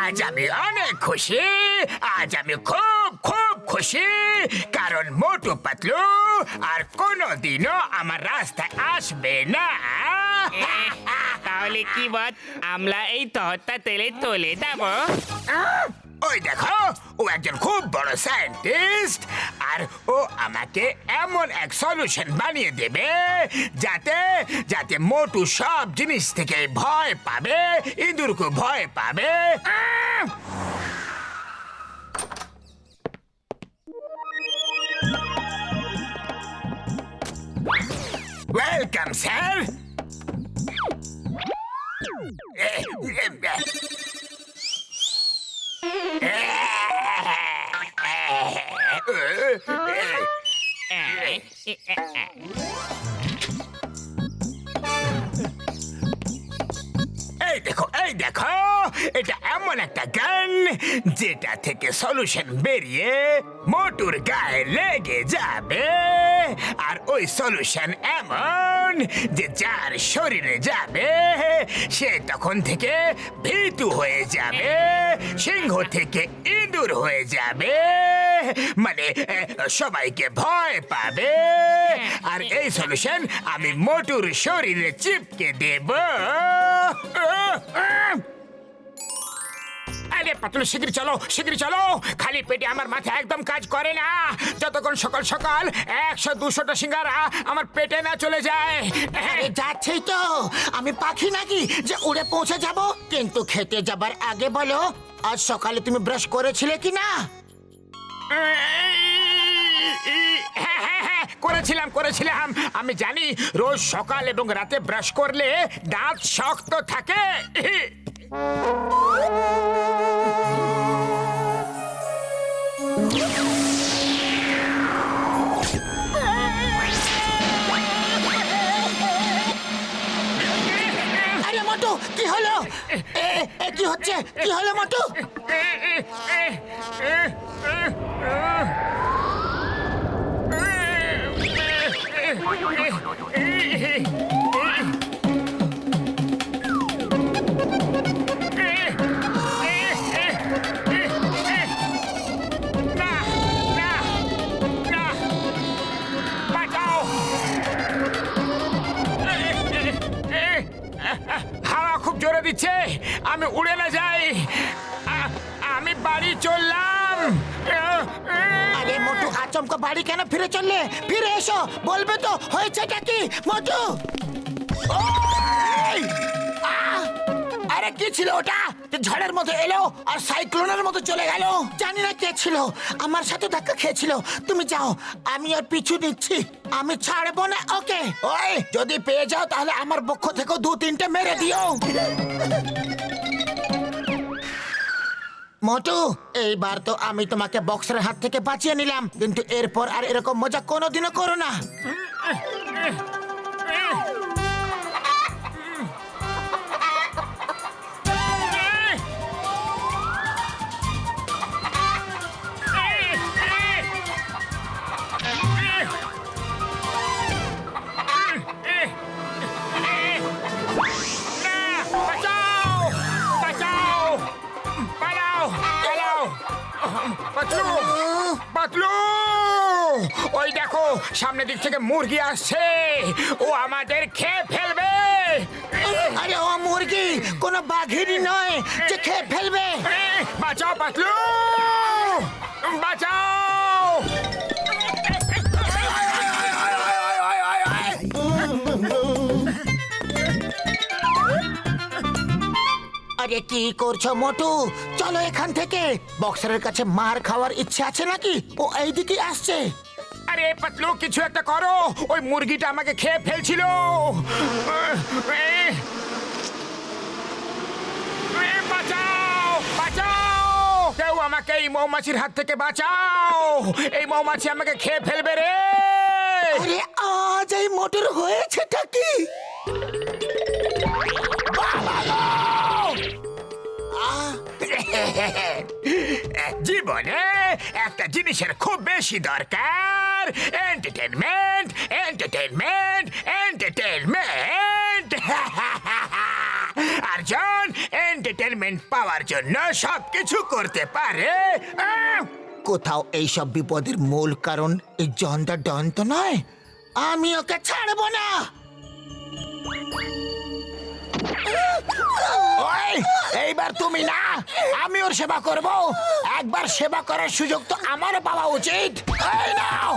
আজ আমি অনেক খুশি, আজ আমি খুব খুব খুশি, কারণ মোটু পাতলু আর কোনোদিনও আমার রাস্তায় আসবে না। তাহলে কি বল, আমরা এই তহতটা তেলে তুলে দেবো? ওই দেখো, ও একজন খুব বড় সায়েন্টিস্ট, আর ও আমাকে এমন এক সলিউশন বানিয়ে দেবে যাতে যাতে মোটু সব জিনিস থেকে ভয় পাবে, ইঁদুরকে ভয় পাবে। Welcome sir. এই দেখো, এটা এমন একটা গান যেটা থেকে সলিউশন বেরিয়ে মোটুর গায়ে লেগে যাবে, আর ওই সলিউশন এমন যে যার শরীরে যাবে সে তখন থেকে ভীতু হয়ে যাবে, সিংহ থেকে ইঁদুর হয়ে যাবে, মানে সবাইকে ভয় পাবে। আর এই সলিউশন আমি মোটুর শরীরে চিপকে দেব। আরে পাতলু, শিগগির চলো, শিগগির চলো, খালি পেটে আমার মাথা একদম কাজ করে না যতক্ষণ সকাল সকাল 100-200টা সিঙ্গারা আমার পেটে না চলে যায়। আরে যাচ্ছেই তো, আমি পাখি নাকি যে উড়ে পৌঁছে যাব? কিন্তু খেতে যাবার আগে বলো, আজ সকালে তুমি ব্রাশ করেছিলে কি না? হ্যাঁ, করেছিলাম। আমি জানি রোজ সকাল এবং রাতে ব্রাশ করলে দাঁত শক্ত থাকে। আরে মোটু, কি হলো? কি হচ্ছে? কি হলো মোটু? হাওয়া খুব জোরে দিচ্ছে, আমি উড়ে না যাই। আমি বাড়ি চললাম। আরে মোটু, আচমকা বাড়ি কেন ফিরে চললে? ফিরে এসো, বলবে তো হয়েছেটা কি মোটু? ওই! আরে কি ছিল ওটা? ঝড়ের মতো এলো আর সাইক্লোনের মতো চলে গেল। জানি না কে ছিল, আমার সাথে ধাক্কা খেয়েছিল। তুমি যাও, আমি ওর পিছু নিচ্ছি, আমি ছাড়বো না ওকে। ওই, যদি পেয়ে যাও তাহলে আমার পক্ষ থেকেও 2-3টে মেরে দিও। মোটু, এইবার তো আমি তোমাকে বক্সের হাত থেকে বাঁচিয়ে নিলাম, কিন্তু এরপর আর এরকম মজা কোনোদিনও করো না। পাতলু, ওই দেখো, সামনের দিক থেকে মুরগি আসছে, ও আমাদের খেয়ে ফেলবে। আরে ও মুরগি কোনো বাঘেরই নয় যে খেয়ে ফেলবে। বাঁচাও পাতলু, বাঁচাও। আরে কি করছো মোটু? চলো এখান থেকে। বক্সারের কাছে মার খাওয়ার ইচ্ছে আছে নাকি? ও এইদিকে আসছে। আরে পাতলু, কিছু একটা করো, ওই মুরগিটা আমাকে খেয়ে ফেলছিল। বাঁচাও, বাঁচাও, কেউ আমাকে এই মৌমাছির হাত থেকে বাঁচাও, এই মৌমাছি আমাকে খেয়ে ফেলবে রে। আরে আজ এই মোটর হয়েছেটা কি? জীবনে একটা জিনিসের খুব বেশি দরকার, এন্টারটেনমেন্ট, এন্টারটেনমেন্ট, এন্টারটেনমেন্ট। আর জন এন্টারটেনমেন্ট ট্রিটমেন্ট পাওয়ার জন্য সবকিছু করতে পারে। কোথাও এইসব বিপদের মূল কারণ এই জন দ্য ডন তো নয়। আমি ওকে ছাড়বো না। ওই, এইবার তুমি না, আমি ওর সেবা করব। একবার সেবা করার সুযোগ তো আমারও পাওয়া উচিত। এই নাও।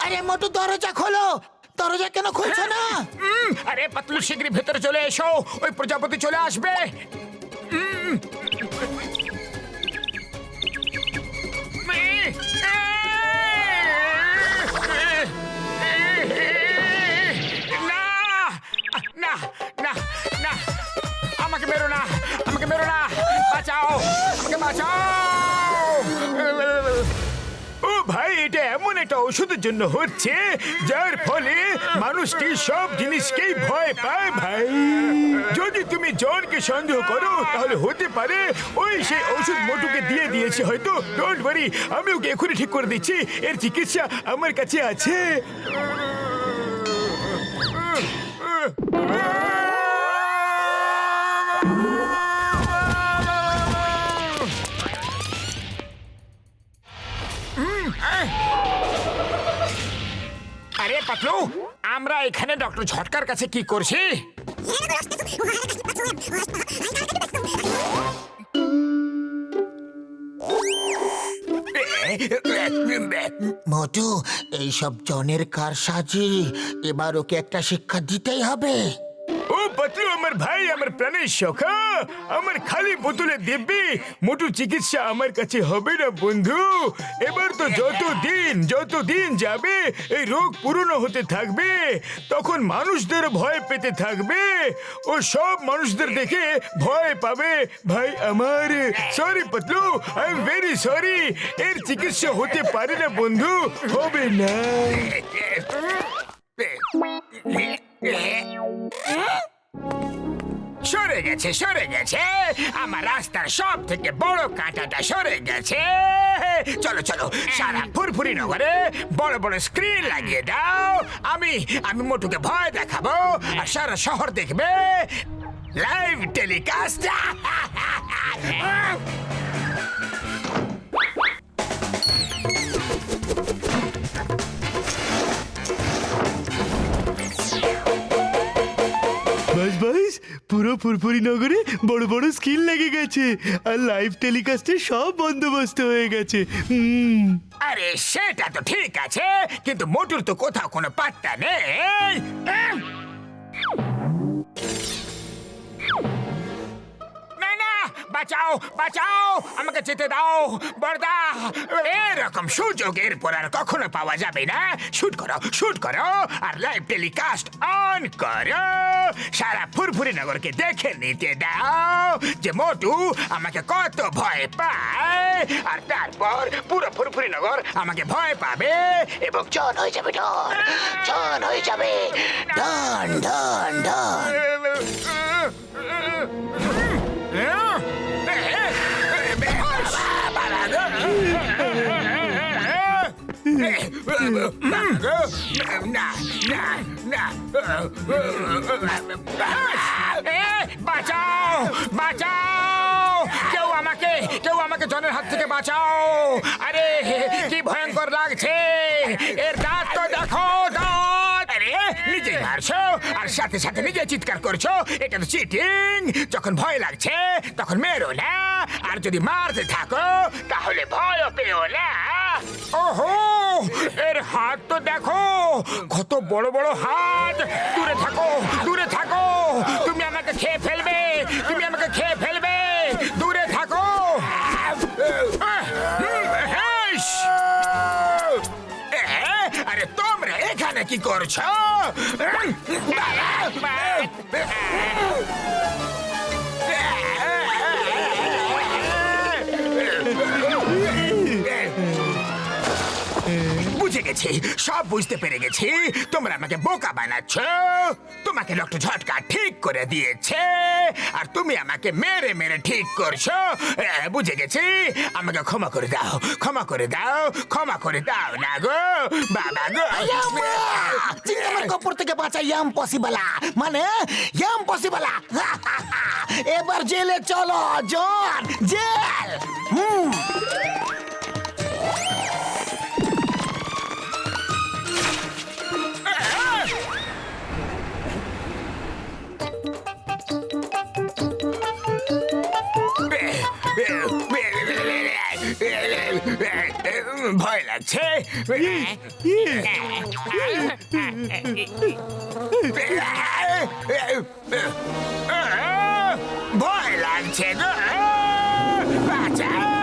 আরে মোটু, দরজা খোলো। দরজা কেন খুলছো না? আরে পাতলু, শীঘ্রই ভেতরে চলে এসো, ওই প্রজাপতি চলে আসবে। না না না না, আমাকে মেরো না, আমাকে মেরো না, বাঁচাও, আমাকে বাঁচাও। ও ভাই, এটা এমন একটা ওষুধের জন্য হচ্ছে যার ফলে মানুষটি সব জিনিসকেই ভয় পায় ভাই। যদি তুমি জনকে সন্দেহ করো তাহলে হতে পারে ওই সেই ওষুধ মোটুকে দিয়ে দিয়েছে হয়তো। ডোন্ট ওয়ারি, আমি ওকে এখনই ঠিক করে দিচ্ছি। এর চিকিৎসা আমার কাছে আছে। আরে পাতলু, আমরা এখানে ডক্টর ঝটকার কাছে কি করছি? মোটু, এইসব জনের কারসাজি। এবার ওকে একটা শিক্ষা দিতেই হবে। ও পাতলু, আমার ভাই, আমার প্রাণের সখা, আমার খালি বোতলে দিব্যি মোটু চিকিৎসা আমার কাছে হবে না বন্ধু। এবার তো যতদিন যাবে এই রোগ পুরনো হতে থাকবে, তখন মানুষদের ভয় পেতে থাকবে। ও সব মানুষদের দেখে ভয় পাবে ভাই আমার। Sorry Patlu, I am very sorry. এর চিকিৎসা হতে পারে না বন্ধু, হবে না। সরে গেছে, সরে গেছে, আমার রাস্তার সব থেকে বড় কাঁটাটা সরে গেছে। চলো চলো, সারা ফুরফুরি নগরে বড় বড় স্ক্রিন লাগিয়ে দাও। আমি মোটুকে ভয় দেখাবো আর সারা শহর দেখবে লাইভ টেলিকাস্ট। বাস পুরো ফুরফুরি নগরে বড় বড় স্ক্রিন লেগে গেছে আর লাইভ টেলিকাস্টে সব বন্দোবস্ত হয়ে গেছে। আরে সেটা তো ঠিক আছে, কিন্তু মোটুর তো কোথাও কোনো পাত্তা নেই। না না, বাঁচাও বাঁচাও, আমাকে যেতে দাও বড়দা। এরকম সুযোগ এরপর আর কখনো পাওয়া যাবে না। শুট করো আর লাইভ টেলিকাস্ট অন করো। সারা ফুরফুরি নগরকে দেখে নিতে দাও যে মোটু আমাকে কত ভয় পায়, আর তারপর পুরো ফুরফুরি নগর আমাকে ভয় পাবে এবং ডন হয়ে যাবে, ডন হয়ে যাবে, ডন ডন ডন। বাঁচাও বাঁচাও, কেউ আমাকে জনের হাত থেকে বাঁচাও। আরে কি ভয়ঙ্কর লাগছে, এর দাঁত তো দেখো, দাঁত। আরে নিজে মারছো আর সাথে সাথে নিজে চিৎকার করছো, এটা তো চিটিং। যখন ভয় লাগছে তখন মেরো না, আর যদি মারতে থাকো তাহলে ভয় পেও না। ওহো, এর হাত তো দেখো, কত বড় বড় হাত। দূরে থাকো, দূরে থাকো, তুমি আমাকে খেয়ে ফেলবে, তুমি আমাকে খেয়ে ফেলবে, দূরে থাকো। আরে তোমরা এখানে কি করছো? বুঝে গেছি, সব বুঝতে পেরে গেছি। তোমরা আমাকে বোকা বানাচ্ছ। তোমাকে ডক্টর ঝটকা ঠিক করে দিয়েছে, আর তুমি আমাকে মেরে মেরে ঠিক করছো। বুঝে গেছি। আমাকে ক্ষমা করে দাও, ক্ষমা করে দাও, ক্ষমা করে দাও না গো বাবা গো। চিংড়ি কপুর থেকে বাঁচা ইম্পসিবল, মানে ইম্পসিবল। এবার জেলে চলো জন, জেল। ভয় লাগছে। ভয় লাগছে গো, বাঁচাও।